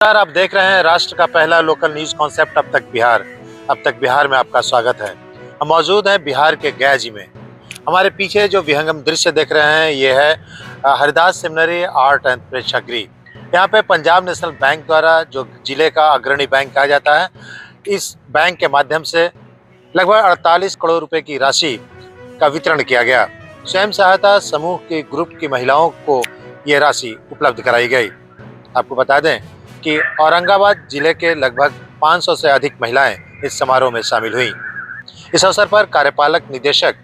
नमस्कार, आप देख रहे हैं राष्ट्र का पहला लोकल न्यूज कॉन्सेप्ट अब तक बिहार। अब तक बिहार में आपका स्वागत है। हम मौजूद हैं बिहार के गया जी में। हमारे पीछे जो विहंगम दृश्य देख रहे हैं ये है हरिदास सेमिनरी आर्ट एंड प्रेक्षागृह। यहाँ पे पंजाब नेशनल बैंक द्वारा, जो जिले का अग्रणी बैंक कहा जाता है, इस बैंक के माध्यम से लगभग 48 करोड़ रुपए की राशि का वितरण किया गया। स्वयं सहायता समूह के ग्रुप की महिलाओं को ये राशि उपलब्ध कराई गई। आपको बता दें कि औरंगाबाद जिले के लगभग 500 से अधिक महिलाएं इस समारोह में शामिल हुई। इस अवसर पर कार्यपालक निदेशक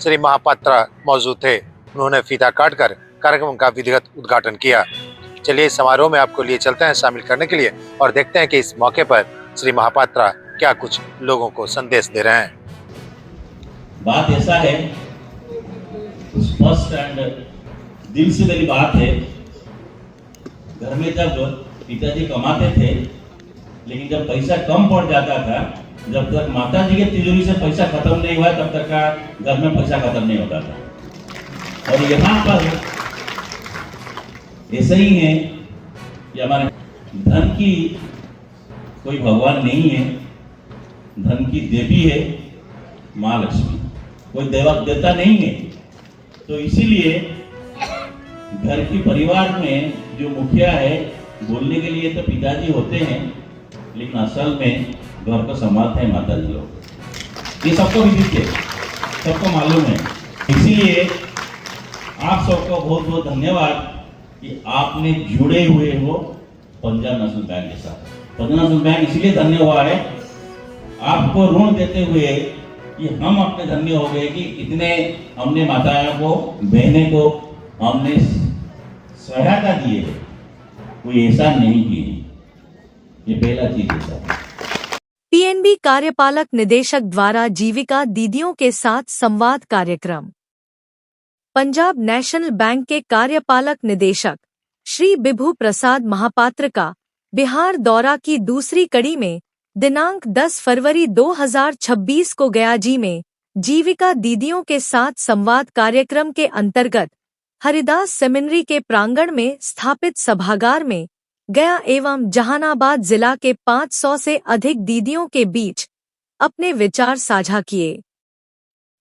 श्री महापात्रा मौजूद थे। उन्होंने फीता काटकर कार्यक्रम का विधिवत उद्घाटन किया। चलिए इस समारोह में आपको लिए चलते हैं शामिल करने के लिए और देखते हैं कि इस मौके पर श्री महापात्रा क्या कुछ लोगों को संदेश दे रहे हैं। बात ऐसा है, स्पष्ट एंड दिल से मेरी बात है। घर में जब पिताजी कमाते थे, लेकिन जब पैसा कम पड़ जाता था, जब तक माताजी के तिजोरी से पैसा खत्म नहीं हुआ तब तक का घर में पैसा खत्म नहीं होता था। और यहाँ पर ऐसा ही है कि हमारे धन की कोई भगवान नहीं है, धन की देवी है माँ लक्ष्मी, कोई देवता नहीं है। तो इसीलिए घर की परिवार में जो मुखिया है, बोलने के लिए तो पिताजी होते हैं, लेकिन असल में घर को संभालते हैं माताजी लोग। ये सबको विदित है, सबको मालूम है। इसीलिए आप सबको बहुत बहुत धन्यवाद कि आपने जुड़े हुए हो पंजाब नेशनल बैंक के साथ। पंजाब नेशनल बैंक इसीलिए धन्य हुआ है आपको ऋण देते हुए कि हम अपने धन्य हो गए कि इतने हमने माताओं को, बहने को हमने सहायता दी है, कोई ऐसा नहीं किए। ये पहला चीज है। पीएनबी कार्यपालक निदेशक द्वारा जीविका दीदियों के साथ संवाद कार्यक्रम। पंजाब नेशनल बैंक के कार्यपालक निदेशक श्री बिभू प्रसाद महापात्र का बिहार दौरा की दूसरी कड़ी में दिनांक 10 फरवरी 2026 को गया जी में जीविका दीदियों के साथ संवाद कार्यक्रम के अंतर्गत हरिदास सेमिनरी के प्रांगण में स्थापित सभागार में गया एवं जहानाबाद जिला के 500 से अधिक दीदियों के बीच अपने विचार साझा किए।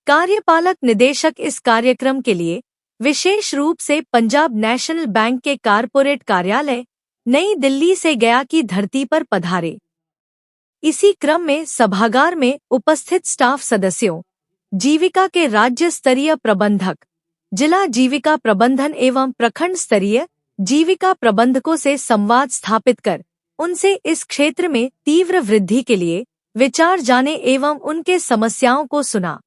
कार्यपालक निदेशक इस कार्यक्रम के लिए विशेष रूप से पंजाब नेशनल बैंक के कारपोरेट कार्यालय नई दिल्ली से गया की धरती पर पधारे। इसी क्रम में सभागार में उपस्थित स्टाफ सदस्यों, जीविका के राज्य स्तरीय प्रबंधक, जिला जीविका प्रबंधन एवं प्रखंड स्तरीय जीविका प्रबंधकों से संवाद स्थापित कर उनसे इस क्षेत्र में तीव्र वृद्धि के लिए विचार जाने एवं उनके समस्याओं को सुना।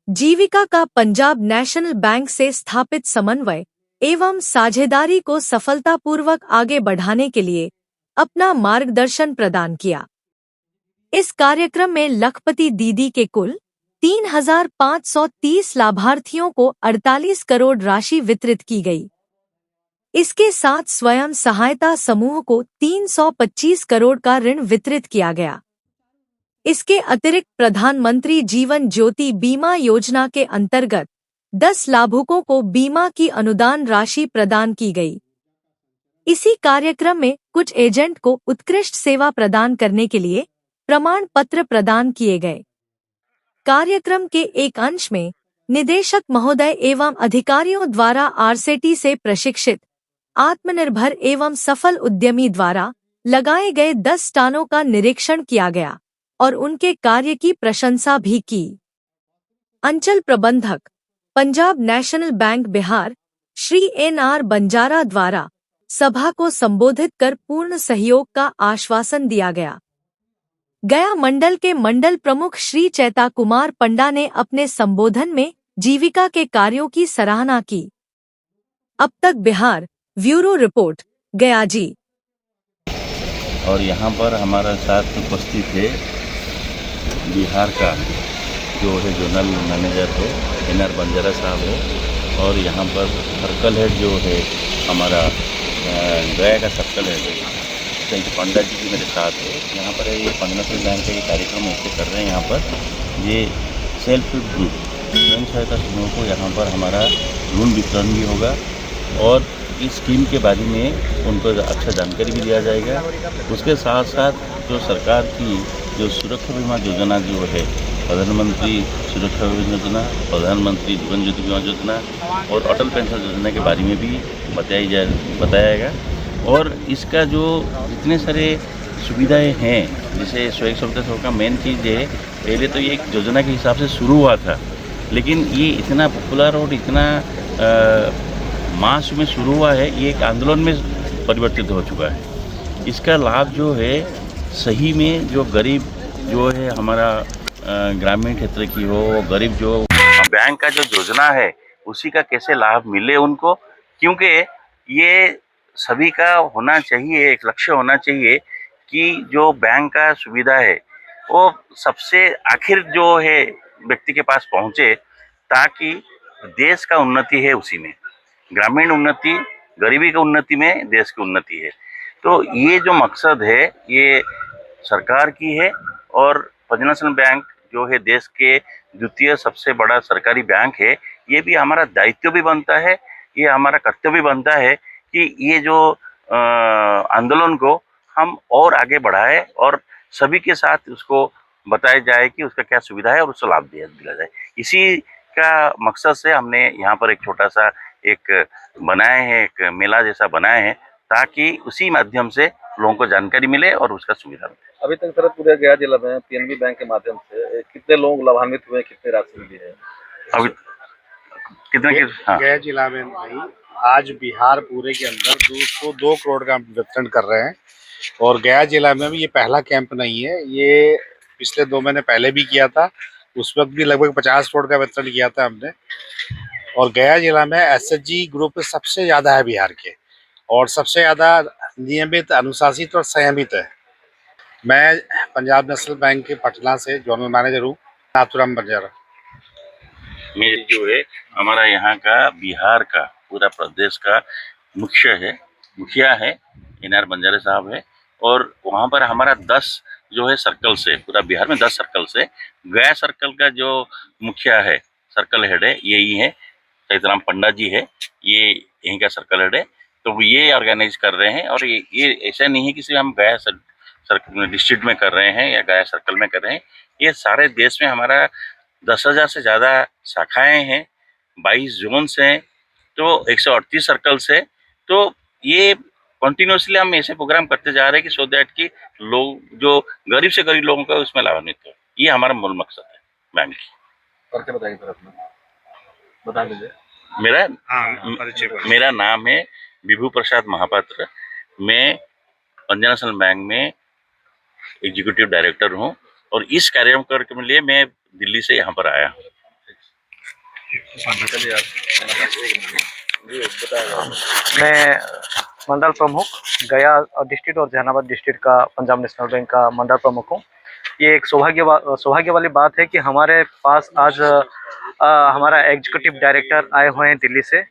जीविका का पंजाब नेशनल बैंक से स्थापित समन्वय एवं साझेदारी को सफलतापूर्वक आगे बढ़ाने के लिए अपना मार्गदर्शन प्रदान किया। इस कार्यक्रम में लखपति दीदी के कुल 3,530 लाभार्थियों को 48 करोड़ राशि वितरित की गई। इसके साथ स्वयं सहायता समूह को 325 करोड़ का ऋण वितरित किया गया। इसके अतिरिक्त प्रधानमंत्री जीवन ज्योति बीमा योजना के अंतर्गत 10 लाभुकों को बीमा की अनुदान राशि प्रदान की गई। इसी कार्यक्रम में कुछ एजेंट को उत्कृष्ट सेवा प्रदान करने के लिए प्रमाण पत्र प्रदान किए गए। कार्यक्रम के एक अंश में निदेशक महोदय एवं अधिकारियों द्वारा आरसेटी से प्रशिक्षित आत्मनिर्भर एवं सफल उद्यमी द्वारा लगाए गए 10 स्टालों का निरीक्षण किया गया और उनके कार्य की प्रशंसा भी की। अंचल प्रबंधक Punjab national bank Bihar Shri NR Banjara द्वारा सभा को संबोधित कर पूर्ण सहयोग का आश्वासन दिया गया। गया मंडल के मंडल प्रमुख श्री चैता कुमार पंडा ने अपने संबोधन में जीविका के कार्यों की सराहना की। अब तक बिहार ब्यूरो रिपोर्ट गया जी। और यहाँ पर हमारा साथ उपस्थित है बिहार का जो है जोनल मैनेजर है NR बंजारा साहब है, और यहाँ पर सर्कल हेड जो है हमारा गया का सर्कल हेड है पंडा जी भी मेरे साथ है। यहाँ पर ये पंजाब नेशनल बैंक का ये कार्यक्रम ऐसे कर रहे हैं। यहाँ पर ये सेल्फ हेल्प ग्रुप स्वयं सहायता समूह को यहाँ पर हमारा ऋण वितरण भी होगा और इस स्कीम के बारे में उनको अच्छा जानकारी भी दिया जाएगा। उसके साथ साथ जो सरकार की जो सुरक्षा बीमा योजना जो है, प्रधानमंत्री सुरक्षा बीमा योजना, प्रधानमंत्री जीवन ज्योति बीमा योजना और अटल पेंशन योजना के बारे में भी बताया जाएगा। और इसका जो इतने सारे सुविधाएं हैं, जैसे स्वयं सहायता का मेन चीज़ है, पहले तो ये एक योजना के हिसाब से शुरू हुआ था, लेकिन ये इतना पॉपुलर और इतना मास में शुरू हुआ है, ये एक आंदोलन में परिवर्तित हो चुका है। इसका लाभ जो है सही में जो गरीब जो है हमारा ग्रामीण क्षेत्र की हो, गरीब जो बैंक का जो योजना है उसी का कैसे लाभ मिले उनको, क्योंकि ये सभी का होना चाहिए, एक लक्ष्य होना चाहिए कि जो बैंक का सुविधा है वो सबसे आखिर जो है व्यक्ति के पास पहुंचे, ताकि देश का उन्नति है उसी में, ग्रामीण उन्नति, गरीबी की उन्नति में देश की उन्नति है। तो ये जो मकसद है ये सरकार की है, और पंजाब नेशनल बैंक जो है देश के द्वितीय सबसे बड़ा सरकारी बैंक है। ये भी हमारा दायित्व भी बनता है, ये हमारा कर्तव्य भी बनता है कि ये जो आंदोलन को हम और आगे बढ़ाएं और सभी के साथ उसको बताया जाए कि उसका क्या सुविधा है और उसको लाभ दिला जाए। इसी का मकसद से हमने यहाँ पर एक छोटा सा एक बनाए हैं, एक मेला जैसा बनाए हैं, ताकि उसी माध्यम से लोगों को जानकारी मिले और उसका सुविधा मिले। अभी तक सर पूरे गया जिला में पीएनबी बैंक के माध्यम से कितने लोग लाभान्वित हुए, कितने राशि मिली है अभी कितने की? हाँ, गया जिला में भाई आज बिहार पूरे के अंदर 202 करोड़ का वितरण कर रहे हैं। और गया जिला में भी ये पहला कैंप नहीं है, ये पिछले 2 महीने पहले भी किया था, उस वक्त भी लगभग 50 करोड़ का वितरण किया था हमने। और गया जिला में एसएचजी ग्रुप सबसे ज़्यादा है बिहार के, और सबसे ज़्यादा नियमित, अनुशासित और संयमित है। मैं पंजाब नेशनल बैंक के पटना से जोनल मैनेजर हूँ, नाथुराम बंजारा। मेरी जो है हमारा यहाँ का बिहार का पूरा प्रदेश का मुखिया है एनआर बंजारे साहब है, और वहाँ पर हमारा 10 जो है सर्कल से, पूरा बिहार में 10 सर्कल से गया सर्कल का जो मुखिया है, सर्कल हेड है, यही है चैतराम पंडा जी है, ये यहीं का सर्कल हेड है। तो ये ऑर्गेनाइज कर रहे हैं, और ये ऐसा नहीं है कि सिर्फ हम गया सर्कल डिस्ट्रिक्ट में कर रहे हैं या गया सर्कल में कर रहे हैं, ये सारे देश में हमारा 10,000 से ज़्यादा शाखाएं हैं, 22 जोन्स हैं, तो 138 सर्कल्स है। तो ये कंटिन्यूसली हम ऐसे प्रोग्राम करते जा रहे हैं कि सो दैट कि लोग जो गरीब से गरीब लोगों का उसमें लाभान्वित हो, ये हमारा मूल मकसद है बैंक की। करके बताइए सर अपना, बता दीजिए। मेरा नाम है विभू प्रसाद महापात्र। मैं पंजाब नेशनल बैंक में एग्जीक्यूटिव डायरेक्टर हूँ, और इस कार्यक्रम के लिए मैं दिल्ली से यहाँ पर आया हूँ। मैं मंडल प्रमुख गया डिस्ट्रिक्ट और जहानाबाद डिस्ट्रिक्ट का पंजाब नेशनल बैंक का मंडल प्रमुख हूँ। ये एक सौभाग्य वाली बात है कि हमारे पास आज हमारा एग्जीक्यूटिव डायरेक्टर आए हुए हैं दिल्ली से,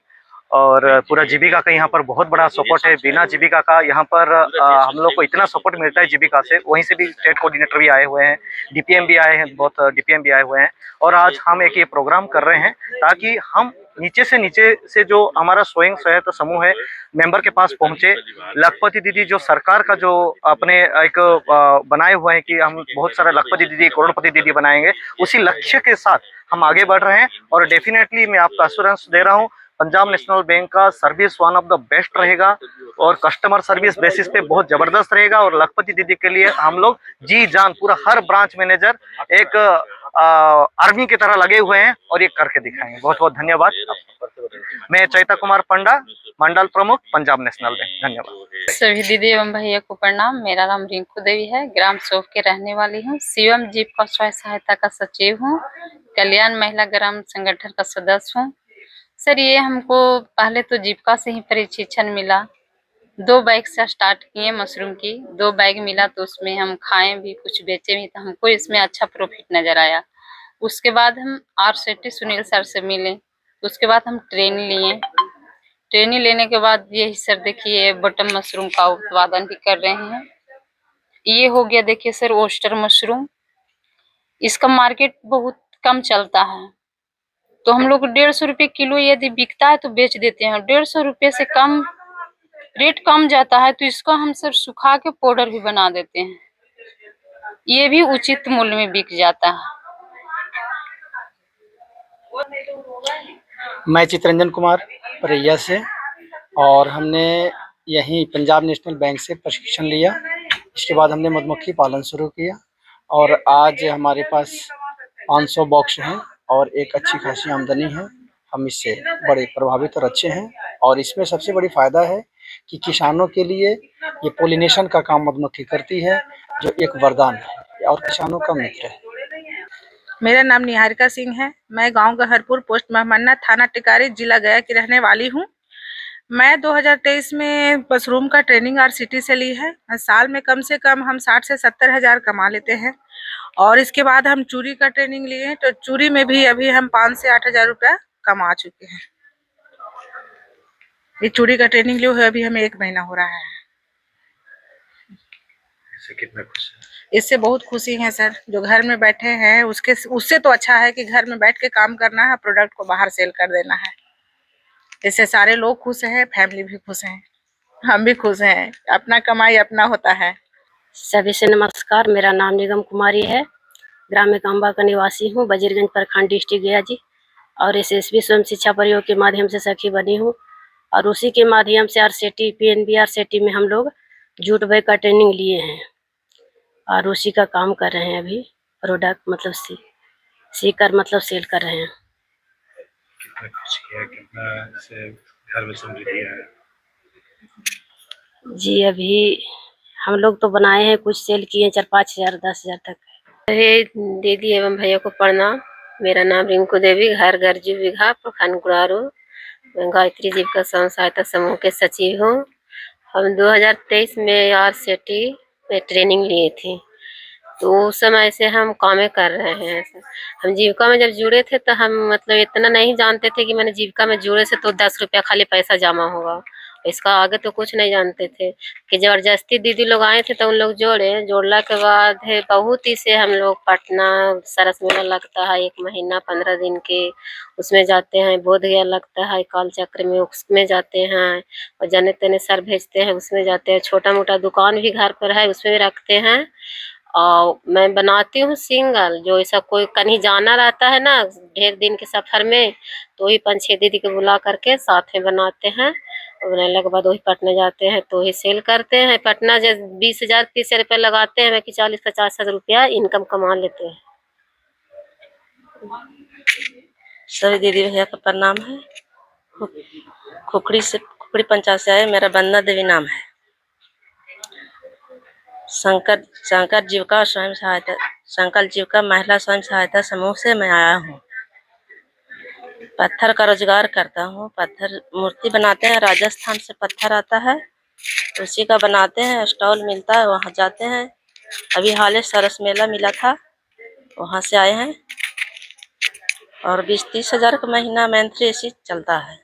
और पूरा जीविका का यहाँ पर बहुत बड़ा सपोर्ट है। बिना जीविका का यहाँ पर हम लोग को इतना सपोर्ट मिलता है जीविका से, वहीं से भी स्टेट कोऑर्डिनेटर भी आए हुए हैं, डीपीएम भी आए हैं, बहुत डीपीएम भी आए हुए हैं। और आज हम एक ये प्रोग्राम कर रहे हैं ताकि हम नीचे से जो हमारा स्वयं सहायता समूह है मेंबर के पास पहुंचे। लखपति दीदी जो सरकार का जो अपने एक बनाए हुए हैं कि हम बहुत सारा लखपति दीदी, करोड़पति दीदी बनाएंगे, उसी लक्ष्य के साथ हम आगे बढ़ रहे हैं। और डेफिनेटली मैं आपको एश्योरेंस दे रहा हूँ, पंजाब नेशनल बैंक का service one of the best रहेगा, और कस्टमर सर्विस बेसिस पे बहुत जबरदस्त रहेगा। और लखपति दीदी के लिए हम लोग जी जान, पूरा हर ब्रांच मैनेजर एक आर्मी की तरह लगे हुए हैं, और ये करके दिखाएंगे। बहुत बहुत धन्यवाद। मैं चैता कुमार पंडा, मंडल प्रमुख, पंजाब नेशनल बैंक। धन्यवाद। सभी दीदी एवं भैया को प्रणाम। मेरा नाम रिंकू देवी है, ग्राम सोफ के रहने वाली हूँ। शिवम जीविका स्वयं सहायता का सचिव हूँ, कल्याण महिला ग्राम संगठन का सदस्य हूँ। सर ये हमको पहले तो जीविका से ही प्रशिक्षण मिला, 2 बैग से स्टार्ट किए मशरूम की, 2 बैग मिला तो उसमें हम खाए भी, कुछ बेचे भी, तो हमको इसमें अच्छा प्रॉफिट नजर आया। उसके बाद हम आर सेठी सुनील सर से मिले, उसके बाद हम ट्रेनिंग लिए। ट्रेनिंग लेने के बाद यही सर देखिए बटन मशरूम का उत्पादन भी कर रहे हैं। ये हो गया देखिए सर ओस्टर मशरूम, इसका मार्केट बहुत कम चलता है, तो हम लोग 150 रुपये किलो यदि बिकता है तो बेच देते हैं। 150 रुपये से कम रेट कम जाता है तो इसको हम सब सुखा के पाउडर भी बना देते हैं, ये भी उचित मूल्य में बिक जाता है। मैं चित्रंजन कुमार परैया से, और हमने यहीं पंजाब नेशनल बैंक से प्रशिक्षण लिया। इसके बाद हमने मधुमक्खी पालन शुरू किया और आज हमारे पास 500 बॉक्स हैं और एक अच्छी खासी आमदनी है। हम इससे बड़े प्रभावित और अच्छे हैं, और इसमें सबसे बड़ी फ़ायदा है कि किसानों के लिए ये पोलिनेशन का काम मधुमक्खी करती है, जो एक वरदान है और किसानों का मित्र है। मेरा नाम निहारिका सिंह है। मैं गांव गहरपुर, पोस्ट महमन्ना, थाना टिकारी, जिला गया की रहने वाली हूं। मैं 2023 में मशरूम का ट्रेनिंग RCT से ली है। साल में कम से कम हम 60 से 70 हज़ार कमा लेते हैं। और इसके बाद हम चूरी का ट्रेनिंग लिए हैं, तो चूरी में भी अभी हम 5 से 8 हज़ार रुपया कमा चुके हैं। ये चूड़ी का ट्रेनिंग लियो है, अभी हमें 1 महीना हो रहा है। इससे कितना खुश है? इससे बहुत खुशी है सर। जो घर में बैठे हैं उससे तो अच्छा है कि घर में बैठ के काम करना है, प्रोडक्ट को बाहर सेल कर देना है। इससे सारे लोग खुश हैं, फैमिली भी खुश हैं, हम भी खुश हैं। अपना कमाई अपना होता है। सभी से नमस्कार। मेरा नाम निगम कुमारी है। ग्राम कांबा का निवासी हूँ, बजीरगंज प्रखंड, डिस्ट्रिक्ट गया जी। और SSB स्वयं शिक्षा परियोग के माध्यम से सखी बनी हूँ, और उसी के माध्यम से RCT PNB RCT में हम लोग जूट बैग का ट्रेनिंग लिए हैं और उसी का काम कर रहे हैं। अभी प्रोडक्ट मतलब सी कर मतलब सेल कर रहे हैं। कितना खुशी है, कितना से घर में समृद्धि है? जी अभी हम लोग तो बनाए हैं, कुछ सेल किए हैं, 4-5 हज़ार 10 हज़ार तक। अरे दीदी एवं भैया को प्रणाम। मेरा नाम रिंकू देवी, घर गरजू बिघा, प्रखंड गुरारू, मैं गायत्री जीविका स्वयं सहायता समूह के सचिव हूँ। हम 2023 में RCT में ट्रेनिंग लिए थे, तो उस समय से हम कामें कर रहे हैं। हम जीविका में जब जुड़े थे तो हम मतलब इतना नहीं जानते थे कि मैंने जीविका में जुड़े से तो 10 रुपया खाली पैसा जमा होगा, इसका आगे तो कुछ नहीं जानते थे। कि जबरदस्ती दीदी लोग आए थे तो उन लोग जोड़ला के बाद है बहुत ही से हम लोग पटना सरस मेला लगता है 1 महीना 15 दिन के, उसमें जाते हैं। बोध गया लगता है काल चक्र में, उसमें जाते हैं। और जने तने सर भेजते हैं, उसमें जाते हैं। छोटा मोटा दुकान भी घर पर है, उसमें भी रखते हैं। और मैं बनाती हूँ सिंगल, जो ऐसा कोई कहीं जाना रहता है ना ढेर दिन के सफर में, तो वही 5-6 दीदी को बुला करके साथ में बनाते हैं। और बनाने के बाद वही पटना जाते हैं तो वही सेल करते हैं। पटना जैसे 20,000 30 रुपया लगाते हैं, बाकी 40-50 हज़ार रुपया इनकम कमा लेते हैं। सभी दीदी भैया का प्रणाम है। खुखड़ी पंचायत से आए। मेरा वंदना देवी नाम है। शंकर जीविका महिला स्वयं सहायता समूह से मैं आया हूँ। पत्थर का रोजगार करता हूँ। पत्थर मूर्ति बनाते हैं, राजस्थान से पत्थर आता है, उसी का बनाते हैं। स्टॉल मिलता है, वहाँ जाते हैं। अभी हाल ही सरस मेला मिला था, वहाँ से आए हैं। और 20-30 हज़ार का महीना मंथली ऐसे चलता है।